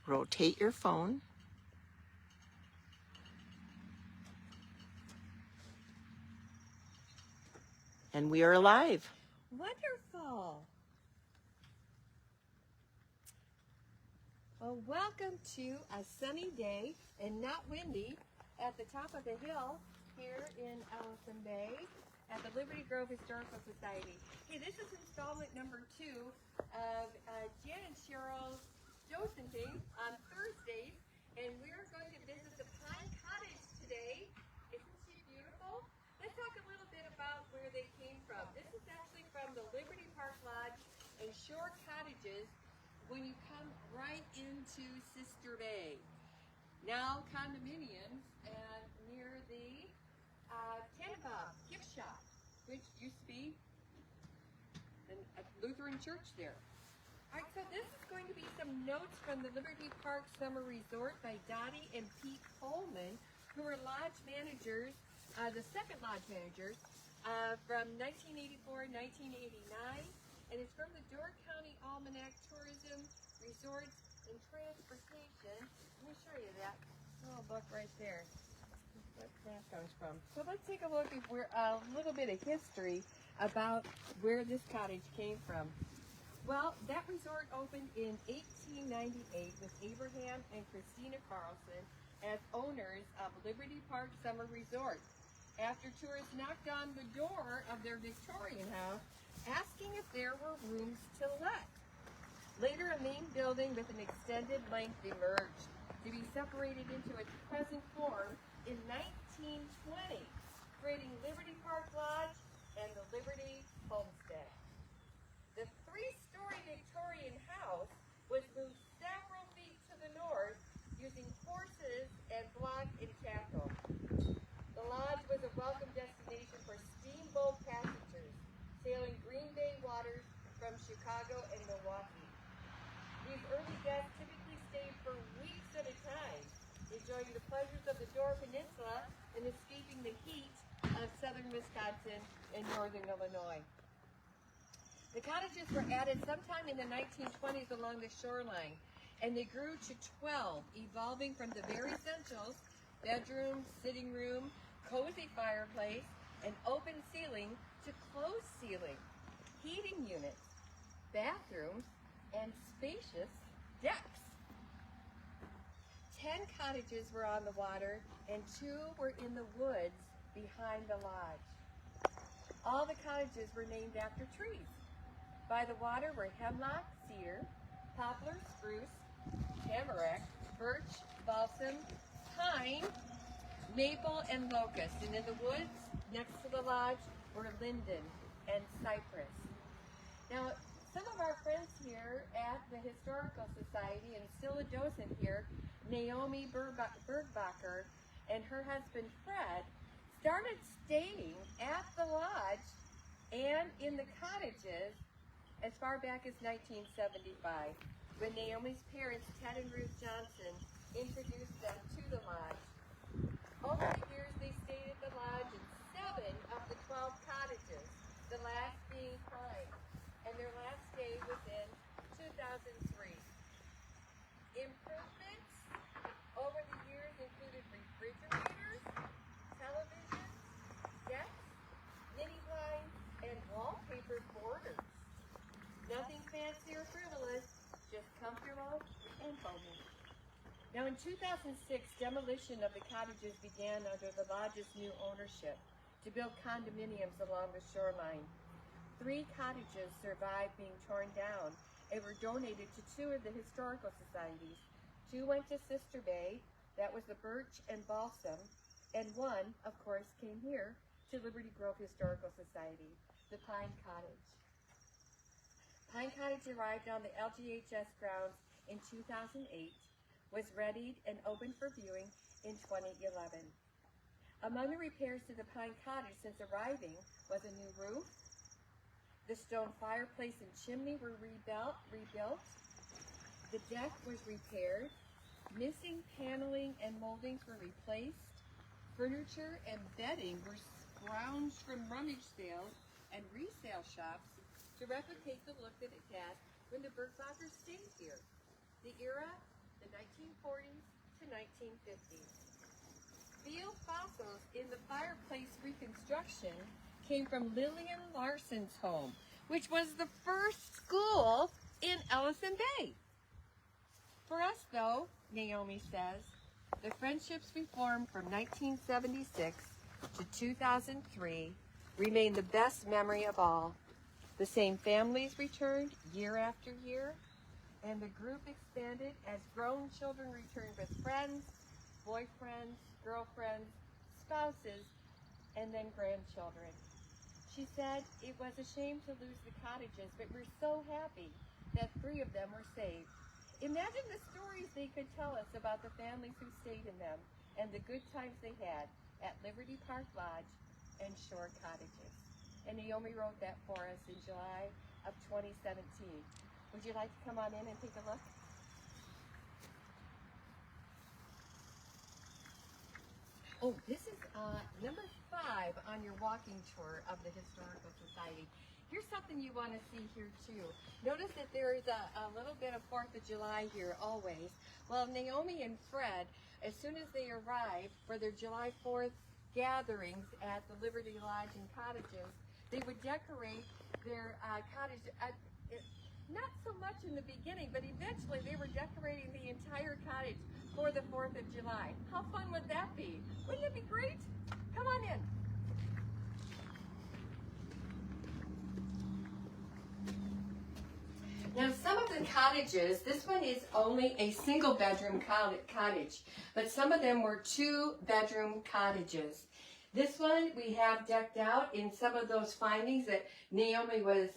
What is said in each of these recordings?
Rotate your phone. And we are alive. Wonderful. Well, welcome to a sunny day and not windy at the top of the hill here in Ellison Bay at the Liberty Grove Historical Society. Hey, this is installment number 2 of Jan and Cheryl's docenting on Thursdays, and we're going to visit the Pine Cottage today. Isn't she beautiful? Let's talk a little bit about where they came from. This is actually from the Liberty Park Lodge and Shore Cottages when you come right into Sister Bay. Now condominiums and near the Tannenbaum gift shop, which used to be a Lutheran church there. All right, so this is going to be some notes from the Liberty Park Summer Resort by Dottie and Pete Coleman, who are lodge managers, the second lodge managers from 1984 1989. And it's from the Door County Almanac Tourism, Resorts, and Transportation. Let me show you that little book right there. What that comes from. So let's take a look at a little bit of history about where this cottage came from. Well, that resort opened in 1898 with Abraham and Christina Carlson as owners of Liberty Park Summer Resort. After tourists knocked on the door of their Victorian house, asking if there were rooms to let. Later, a main building with an extended length emerged, to be separated into its present form in 1920, creating Liberty Park Lodge and the Liberty Homestead. The 3-story Victorian house was moved several feet to the north using horses and block and tackle. The lodge was a welcome destination for steamboat passengers sailing Green Bay waters from Chicago and Milwaukee. These early guests typically stayed for weeks at a time, enjoying the pleasures of the Door Peninsula and escaping the heat of southern Wisconsin and northern Illinois. The cottages were added sometime in the 1920s along the shoreline, and they grew to 12, evolving from the very essentials: bedroom, sitting room, cozy fireplace, and open ceiling to closed ceiling, heating units, bathrooms, and spacious decks. 10 cottages were on the water and 2 were in the woods behind the lodge. All the cottages were named after trees. By the water were hemlock, cedar, poplar, spruce, tamarack, birch, balsam, pine, maple, and locust. And in the woods next to the lodge were linden and cypress. Now, some of our friends here at the Historical Society, and still a docent here, Naomi Bergbacher and her husband Fred, started staying at the lodge and in the cottages as far back as 1975, when Naomi's parents, Ted and Ruth Johnson, introduced them to the lodge. Over the years, they stayed at the lodge in 7 of the 12 cottages, the last being Pine, and their last stay was in 2003. Improvements over the years included refrigerators, televisions, desks, mini blinds, and wallpaper borders. Nothing fancy or frivolous, just comfortable and homey. Now in 2006, demolition of the cottages began under the lodge's new ownership to build condominiums along the shoreline. 3 cottages survived being torn down and were donated to 2 of the historical societies. 2 went to Sister Bay, that was the Birch and Balsam, and 1, of course, came here to Liberty Grove Historical Society, the Pine Cottage. Pine Cottage arrived on the LGHS grounds in 2008, was readied and opened for viewing in 2011. Among the repairs to the Pine Cottage since arriving was a new roof. The stone fireplace and chimney were rebuilt. The deck was repaired. Missing paneling and moldings were replaced. Furniture and bedding were scrounged from rummage sales and resale shops to replicate the look that it had when the Bergbacher stayed here. The era, the 1940s to 1950s. Field fossils in the fireplace reconstruction came from Lillian Larson's home, which was the first school in Ellison Bay. For us, though, Naomi says, the friendships we formed from 1976 to 2003 remain the best memory of all. The same families returned year after year, and the group expanded as grown children returned with friends, boyfriends, girlfriends, spouses, and then grandchildren. She said it was a shame to lose the cottages, but we're so happy that 3 of them were saved. Imagine the stories they could tell us about the families who stayed in them and the good times they had at Liberty Park Lodge and Shore Cottages. And Naomi wrote that for us in July of 2017. Would you like to come on in and take a look? Oh, this is number 5 on your walking tour of the Historical Society. Here's something you want to see here too. Notice that there is a little bit of 4th of July here always. Well, Naomi and Fred, as soon as they arrived for their July 4th gatherings at the Liberty Lodge and Cottages, they would decorate their cottage, not so much in the beginning, but eventually they were decorating the entire cottage for the 4th of July. How fun would that be? Wouldn't it be great? Come on in. Now, some of the cottages, this one is only a single bedroom cottage, but some of them were 2-bedroom cottages. This one we have decked out in some of those findings that Naomi was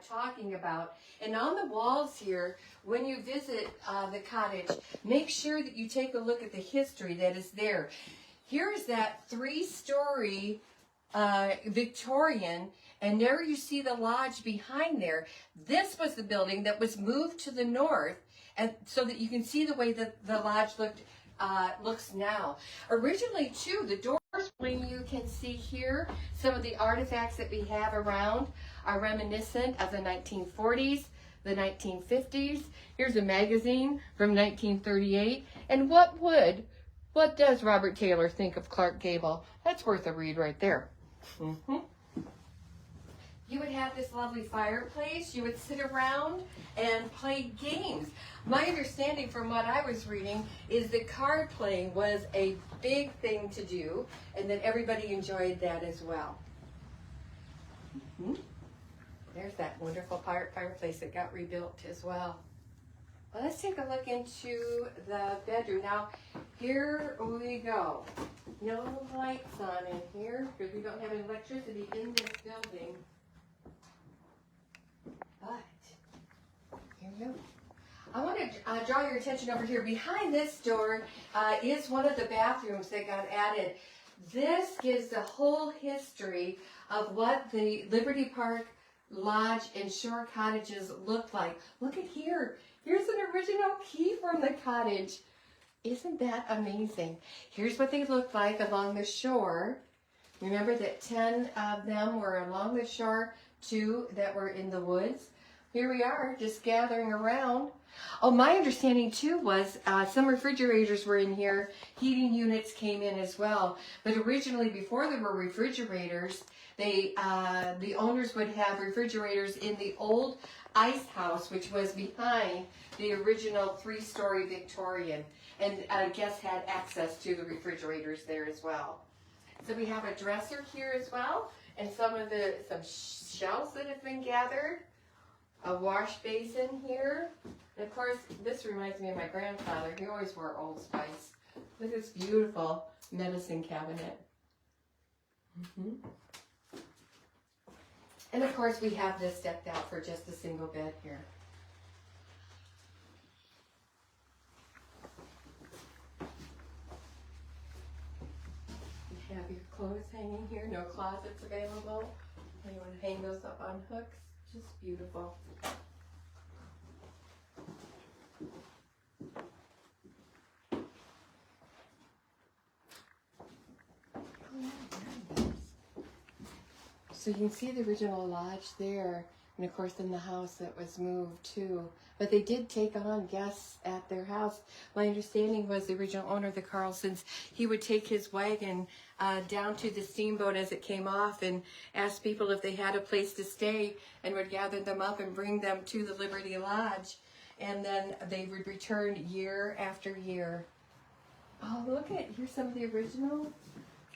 talking about. And on the walls here, when you visit the cottage, make sure that you take a look at the history that is there. Here is that 3-story Victorian, and there you see the lodge behind there. This was the building that was moved to the north, and so that you can see the way that the lodge looks now. Originally, too, the doors, when you can see here, some of the artifacts that we have around are reminiscent of the 1940s, the 1950s. Here's a magazine from 1938. And what does Robert Taylor think of Clark Gable? That's worth a read right there. You would have this lovely fireplace. You would sit around and play games. My understanding from what I was reading is that card playing was a big thing to do, and that everybody enjoyed that as well. There's that wonderful fireplace that got rebuilt as well. Well, let's take a look into the bedroom. Now, here we go. No lights on in here because we don't have any electricity in this building. But, here we go. I want to draw your attention over here. Behind this door is one of the bathrooms that got added. This gives the whole history of what the Liberty Park Lodge and Shore Cottages looked like. Look at here. Here's an original key from the cottage. Isn't that amazing? Here's what they looked like along the shore. Remember that 10 of them were along the shore, 2 that were in the woods. Here we are, just gathering around. Oh, my understanding too was some refrigerators were in here. Heating units came in as well. But originally, before there were refrigerators, the owners would have refrigerators in the old ice house, which was behind the original 3-story Victorian. And guests had access to the refrigerators there as well. So we have a dresser here as well, and some shelves that have been gathered. A wash basin here. And of course, this reminds me of my grandfather. He always wore Old Spice. Look at this beautiful medicine cabinet. And of course, we have this decked out for just a single bed here. You have your clothes hanging here. No closets available. And you want to hang those up on hooks. Just beautiful. So you can see the original lodge there. And of course in the house that was moved too. But they did take on guests at their house. My understanding was the original owner of the Carlsons, he would take his wagon down to the steamboat as it came off and ask people if they had a place to stay, and would gather them up and bring them to the Liberty Lodge. And then they would return year after year. Oh, look at, here's some of the original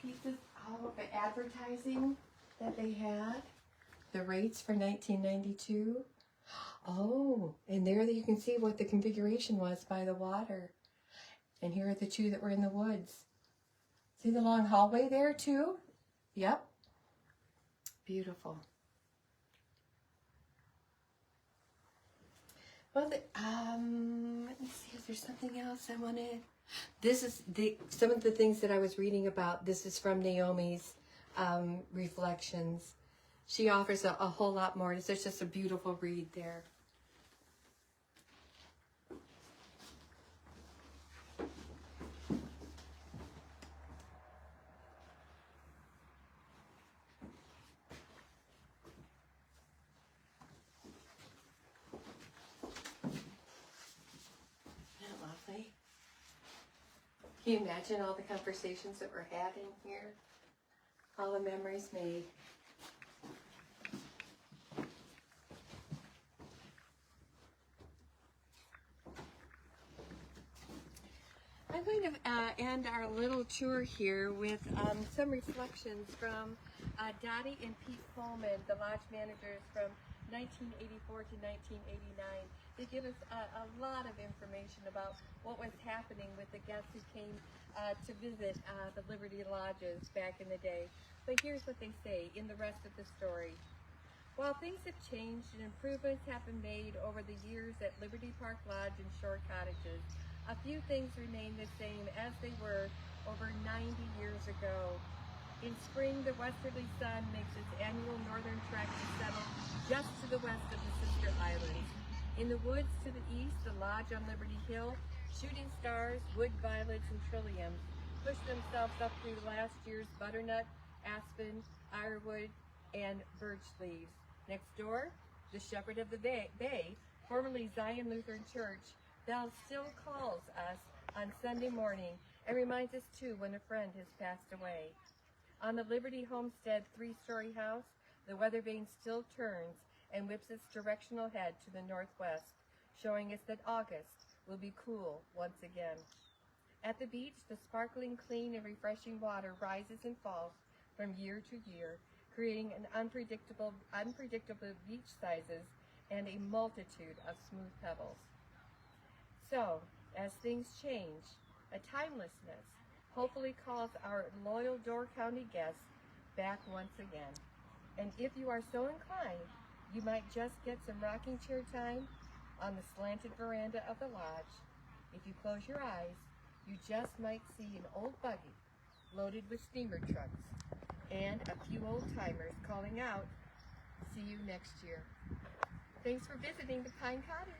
pieces of advertising that they had. The rates for 1992. Oh, and there you can see what the configuration was by the water. And here are the two that were in the woods. See the long hallway there too? Yep. Beautiful. Well, let me see if there's something else I wanted. This is some of the things that I was reading about. This is from Naomi's reflections. She offers a whole lot more. It's just a beautiful read there. Isn't that lovely? Can you imagine all the conversations that were had in here? All the memories made. I'm going to end our little tour here with some reflections from Dottie and Pete Coleman, the lodge managers from 1984 to 1989. They give us a lot of information about what was happening with the guests who came to visit the Liberty Lodges back in the day. But here's what they say in the rest of the story. While things have changed and improvements have been made over the years at Liberty Park Lodge and Shore Cottages, a few things remain the same as they were over 90 years ago. In spring, the westerly sun makes its annual northern trek to settle just to the west of the sister islands. In the woods to the east, the lodge on Liberty Hill, shooting stars, wood violets, and trilliums push themselves up through last year's butternut, aspen, ironwood, and birch leaves. Next door, the Shepherd of the Bay, formerly Zion Lutheran Church, bell still calls us on Sunday morning and reminds us too when a friend has passed away. On the Liberty Homestead three-story house, the weather vane still turns and whips its directional head to the northwest, showing us that August will be cool once again. At the beach, the sparkling, clean, and refreshing water rises and falls from year to year, creating an unpredictable beach sizes and a multitude of smooth pebbles. So, as things change, a timelessness hopefully calls our loyal Door County guests back once again. And if you are so inclined, you might just get some rocking chair time on the slanted veranda of the lodge. If you close your eyes, you just might see an old buggy loaded with steamer trucks and a few old timers calling out, "See you next year." Thanks for visiting the Pine Cottage.